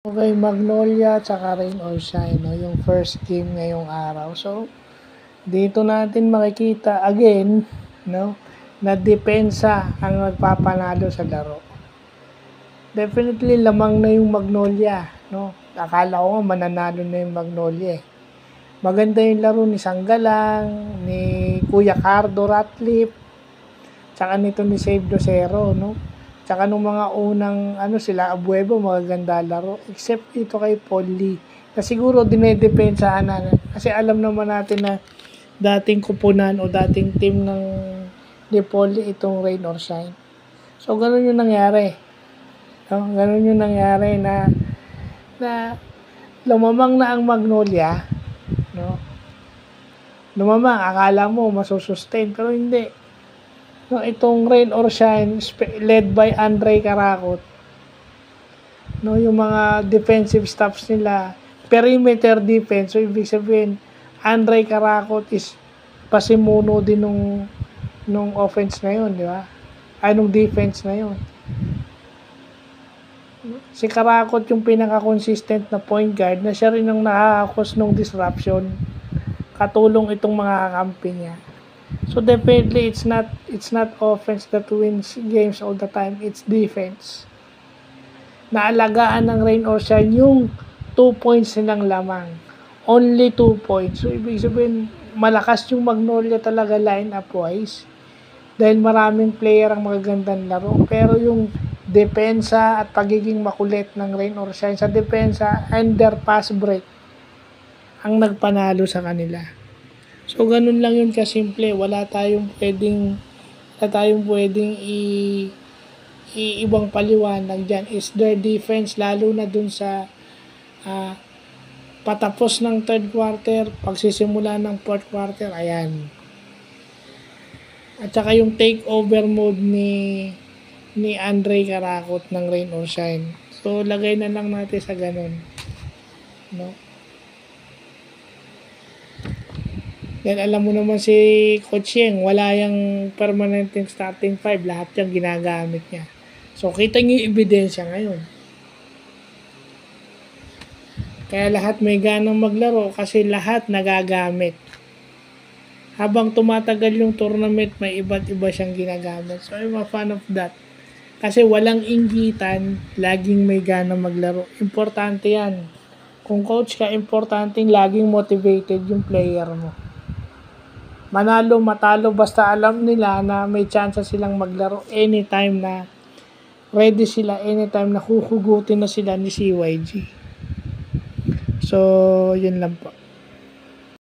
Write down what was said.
Okay, Magnolia tsaka Rain or Shine, no? Yung first game ngayong araw. So, dito natin makikita again, no? Na depensa ang nagpapanalo sa laro. Definitely lamang na yung Magnolia, no? Akala ko nga mananalo na yung Magnolia. Maganda yung laro ni Sanggalang, ni Kuya Cardo Ratliff, tsaka nito ni Save Docero, no? Tsaka nung mga unang sila Abuevo, magaganda laro. Except ito kay Paul Lee. Na siguro dinedepensahan na. Kasi alam naman natin na dating kupunan o dating team ng ni Paul Lee itong Rain or Shine. So, ganun yung nangyari. No? Ganun yung nangyari na lumamang na ang Magnolia. No? Lumamang, akala mo masusustain. Pero hindi. No, itong Rain or Shine led by Andre Karakot, no, yung mga defensive staffs nila, perimeter defense, so ibig sabihin Andre Karakot is pasimuno din nung offense na yun, di ba? Nung defense na yun. Si Karakot yung pinaka-consistent na point guard na siya rin ang nakakakos nung disruption, katulong itong mga kakampi niya. So definitely it's not offense that wins games all the time, it's defense. Naalagaan ng Rain or Shine yung 2 points nilang lamang. Only 2 points. So ibig sabihin malakas yung Magnolia talaga line-up wise. Dahil maraming player ang magagandang laro. Pero yung depensa at pagiging makulit ng Rain or Shine sa depensa and their pass break ang nagpanalo sa kanila. So, ganun lang yun kasimple. Wala tayong pwedeng ibang paliwanag dyan. Is their defense, lalo na dun sa patapos ng third quarter, pagsisimula ng fourth quarter, ayan. At saka yung takeover mode ni Andre Karakot ng Rain or Shine. So, lagay na lang natin sa ganun. No? Then alam mo naman si Coach Yeng, wala yung permanent starting 5, lahat yung ginagamit niya. So kita niyo yung ebidensya ngayon. Kaya lahat may ganang maglaro kasi lahat nagagamit. Habang tumatagal yung tournament, may iba't iba siyang ginagamit. So I'm a fan of that. Kasi walang inggitan, laging may ganang maglaro. Importante yan. Kung coach ka, importante laging motivated yung player mo. Manalo, matalo, basta alam nila na may chance silang maglaro anytime na ready sila, anytime na huhugutin na sila ni CYG. So, yun lang po.